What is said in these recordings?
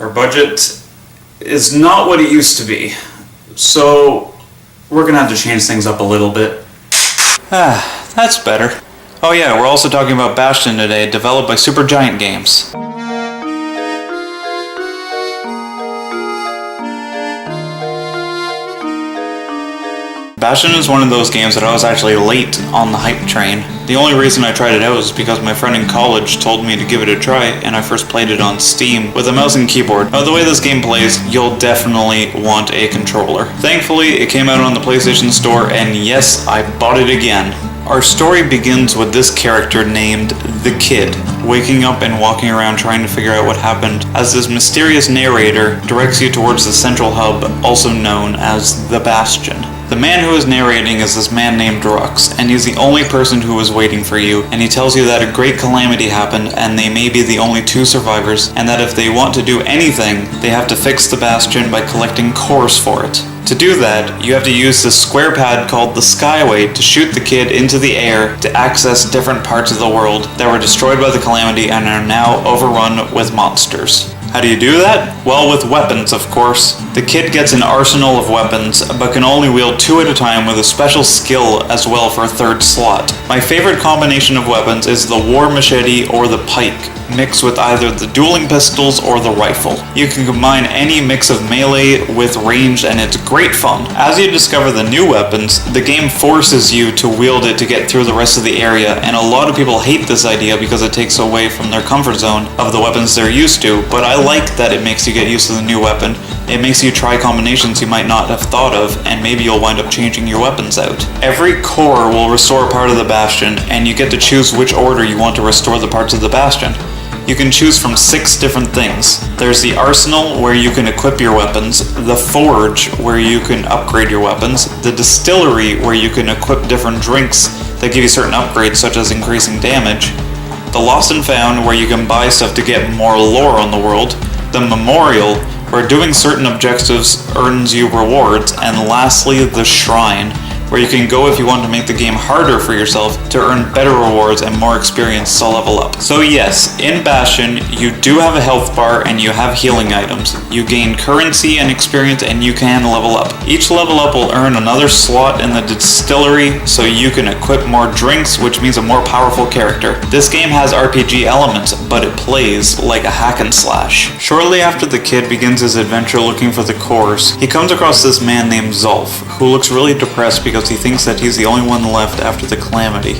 our budget is not what it used to be. So we're gonna have to change things up a little bit. That's better. Oh yeah, we're also talking about Bastion today, developed by SuperGiantGames. Bastion is one of those games that I was actually late on the hype train. The only reason I tried it out was because my friend in college told me to give it a try, and I first played it on Steam with a mouse and keyboard. Now the way this game plays, you'll definitely want a controller. Thankfully, it came out on the PlayStation Store, and yes, I bought it again. Our story begins with this character named The Kid, waking up and walking around trying to figure out what happened, as this mysterious narrator directs you towards the central hub, also known as the Bastion. The man who is narrating is this man named Rux, and he's the only person who is waiting for you, and he tells you that a great calamity happened, and they may be the only two survivors, and that if they want to do anything, they have to fix the Bastion by collecting cores for it. To do that, you have to use this square pad called the Skyway to shoot the kid into the air to access different parts of the world that were destroyed by the calamity and are now overrun with monsters. How do you do that? Well, with weapons, of course. The kid gets an arsenal of weapons, but can only wield 2 at a time with a special skill as well for a 3rd slot. My favorite combination of weapons is the war machete or the pike, mixed with either the dueling pistols or the rifle. You can combine any mix of melee with ranged, and it's great fun. As you discover the new weapons, the game forces you to wield it to get through the rest of the area, and a lot of people hate this idea because it takes away from their comfort zone of the weapons they're used to, but I like that it makes you get used to the new weapon. It makes you try combinations you might not have thought of, and maybe you'll wind up changing your weapons out. Every core will restore part of the Bastion, and you get to choose which order you want to restore the parts of the Bastion. You can choose from 6 different things. There's the arsenal, where you can equip your weapons, the forge, where you can upgrade your weapons, the distillery, where you can equip different drinks that give you certain upgrades such as increasing damage, the lost and found, where you can buy stuff to get more lore on the world, the memorial, where doing certain objectives earns you rewards, and lastly the shrine, where you can go if you want to make the game harder for yourself to earn better rewards and more experience to level up. So yes, in Bastion, you do have a health bar and you have healing items. You gain currency and experience, and you can level up. Each level up will earn another slot in the distillery, so you can equip more drinks, which means a more powerful character. This game has RPG elements, but it plays like a hack and slash. Shortly after the kid begins his adventure looking for the cores, he comes across this man named Zolf, who looks really depressed because he thinks that he's the only one left after the calamity.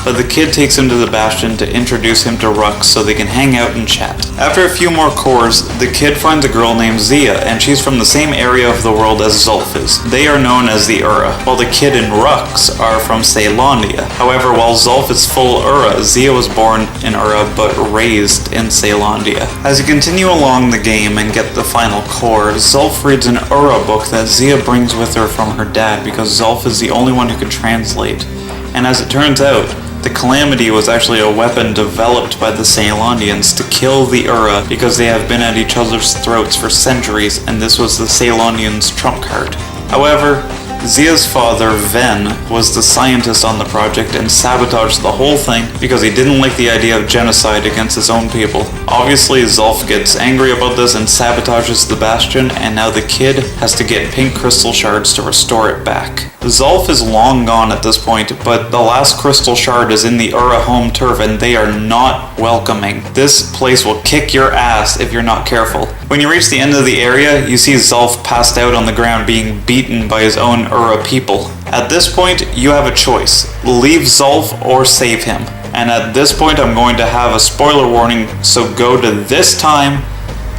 But the kid takes him to the Bastion to introduce him to Rux so they can hang out and chat. After a few more cores, the kid finds a girl named Zia, and she's from the same area of the world as Zolf is. They are known as the Ura, while the kid and Rux are from Caelondia. However, while Zolf is full Ura, Zia was born in Ura but raised in Caelondia. As you continue along the game and get the final core, Zolf reads an Ura book that Zia brings with her from her dad because Zolf is the only one who can translate. And as it turns out, the calamity was actually a weapon developed by the Caelondians to kill the Ura because they have been at each other's throats for centuries, and this was the Caelondians' trump card. However, Zia's father, Ven, was the scientist on the project and sabotaged the whole thing because he didn't like the idea of genocide against his own people. Obviously, Zolf gets angry about this and sabotages the Bastion, and now the kid has to get pink crystal shards to restore it back. Zolf is long gone at this point, but the last crystal shard is in the Ura home turf, and they are not welcoming. This place will kick your ass if you're not careful. When you reach the end of the area, you see Zolf passed out on the ground being beaten by his own Ura people. At this point, you have a choice. Leave Zolf or save him. And at this point, I'm going to have a spoiler warning, so go to this time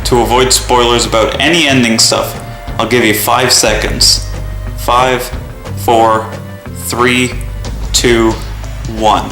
to avoid spoilers about any ending stuff. I'll give you 5 seconds. 5, 4, 3, 2, 1.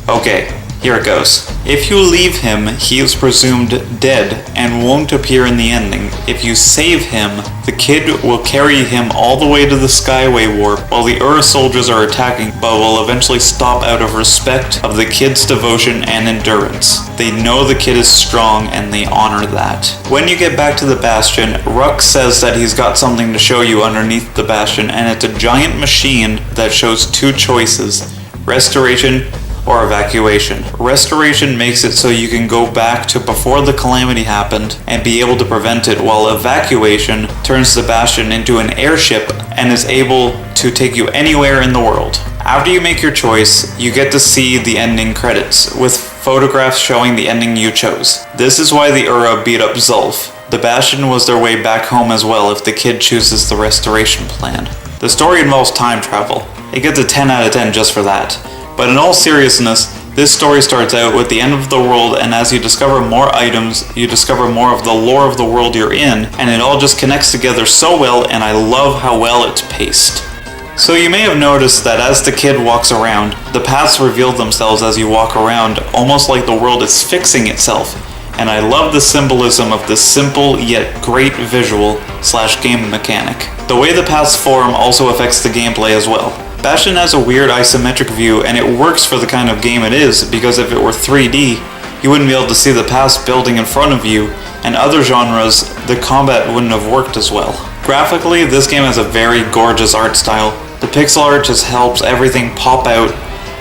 Okay, here it goes. If you leave him, he is presumed dead and won't appear in the ending. If you save him, the kid will carry him all the way to the Skyway Warp while the Ura soldiers are attacking, but will eventually stop out of respect of the kid's devotion and endurance. They know the kid is strong and they honor that. When you get back to the Bastion, Rux says that he's got something to show you underneath the Bastion, and it's a giant machine that shows 2 choices: restoration or evacuation. Restoration makes it so you can go back to before the calamity happened and be able to prevent it, while evacuation turns the Bastion into an airship and is able to take you anywhere in the world. After you make your choice, you get to see the ending credits, with photographs showing the ending you chose. This is why the Ura beat up Zulf. The Bastion was their way back home as well if the kid chooses the restoration plan. The story involves time travel. It gets a 10 out of 10 just for that. But in all seriousness, this story starts out with the end of the world, and as you discover more items, you discover more of the lore of the world you're in, and it all just connects together so well, and I love how well it's paced. So you may have noticed that as the kid walks around, the paths reveal themselves as you walk around, almost like the world is fixing itself. And I love the symbolism of this simple yet great visual / game mechanic. The way the paths form also affects the gameplay as well. Bastion has a weird isometric view, and it works for the kind of game it is, because if it were 3D, you wouldn't be able to see the paths building in front of you, and other genres, the combat wouldn't have worked as well. Graphically, this game has a very gorgeous art style. The pixel art just helps everything pop out,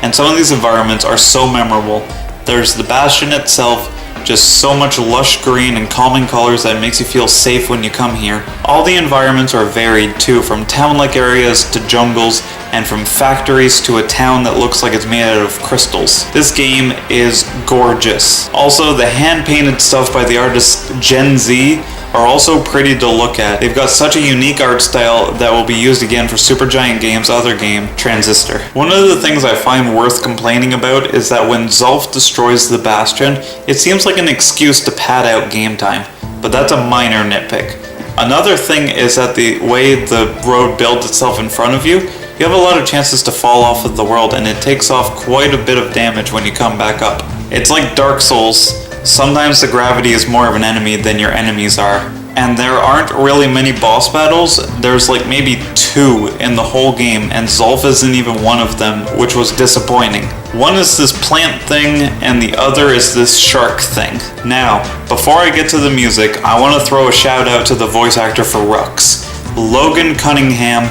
and some of these environments are so memorable. There's the Bastion itself, just so much lush green and calming colors that makes you feel safe when you come here. All the environments are varied too, from town-like areas to jungles, and from factories to a town that looks like it's made out of crystals. This game is gorgeous. Also, the hand-painted stuff by the artist Gen Z are also pretty to look at. They've got such a unique art style that will be used again for SuperGiantGames' other game, Transistor. One of the things I find worth complaining about is that when Zulf destroys the Bastion, it seems like an excuse to pad out game time, but that's a minor nitpick. Another thing is that the way the road builds itself in front of you, you have a lot of chances to fall off of the world, and it takes off quite a bit of damage when you come back up. It's like Dark Souls. Sometimes the gravity is more of an enemy than your enemies are. And there aren't really many boss battles. There's like maybe 2 in the whole game, and Zulf isn't even one of them, which was disappointing. One is this plant thing, and the other is this shark thing. Now, before I get to the music, I want to throw a shout out to the voice actor for Rux. Logan Cunningham,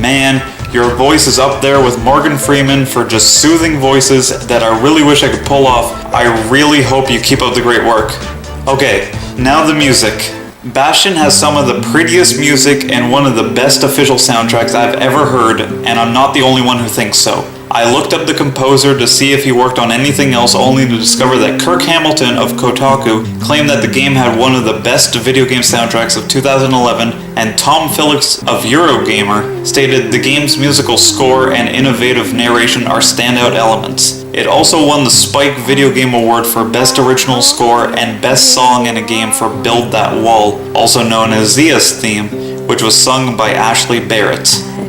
man, your voice is up there with Morgan Freeman for just soothing voices that I really wish I could pull off. I really hope you keep up the great work. Okay, now the music. Bastion has some of the prettiest music and one of the best official soundtracks I've ever heard, and I'm not the only one who thinks so. I looked up the composer to see if he worked on anything else, only to discover that Kirk Hamilton of Kotaku claimed that the game had one of the best video game soundtracks of 2011, and Tom Phillips of Eurogamer stated the game's musical score and innovative narration are standout elements. It also won the Spike Video Game Award for Best Original Score and Best Song in a Game for Build That Wall, also known as Zia's theme, which was sung by Ashley Barrett.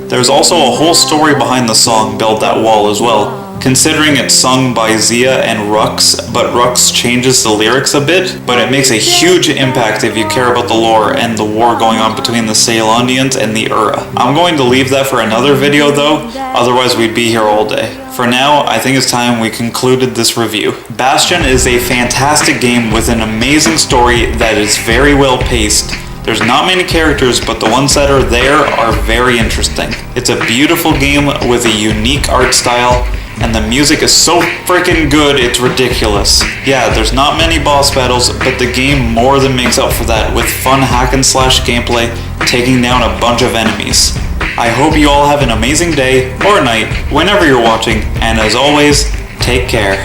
There's also a whole story behind the song Build That Wall as well, considering it's sung by Zia and Rux, but Rux changes the lyrics a bit, but it makes a huge impact if you care about the lore and the war going on between the Ceylonians and the Ura. I'm going to leave that for another video though, otherwise we'd be here all day. For now, I think it's time we concluded this review. Bastion is a fantastic game with an amazing story that is very well paced. There's not many characters, but the ones that are there are very interesting. It's a beautiful game with a unique art style, and the music is so freaking good, it's ridiculous. Yeah, there's not many boss battles, but the game more than makes up for that with fun hack and slash gameplay, taking down a bunch of enemies. I hope you all have an amazing day, or night, whenever you're watching, and as always, take care.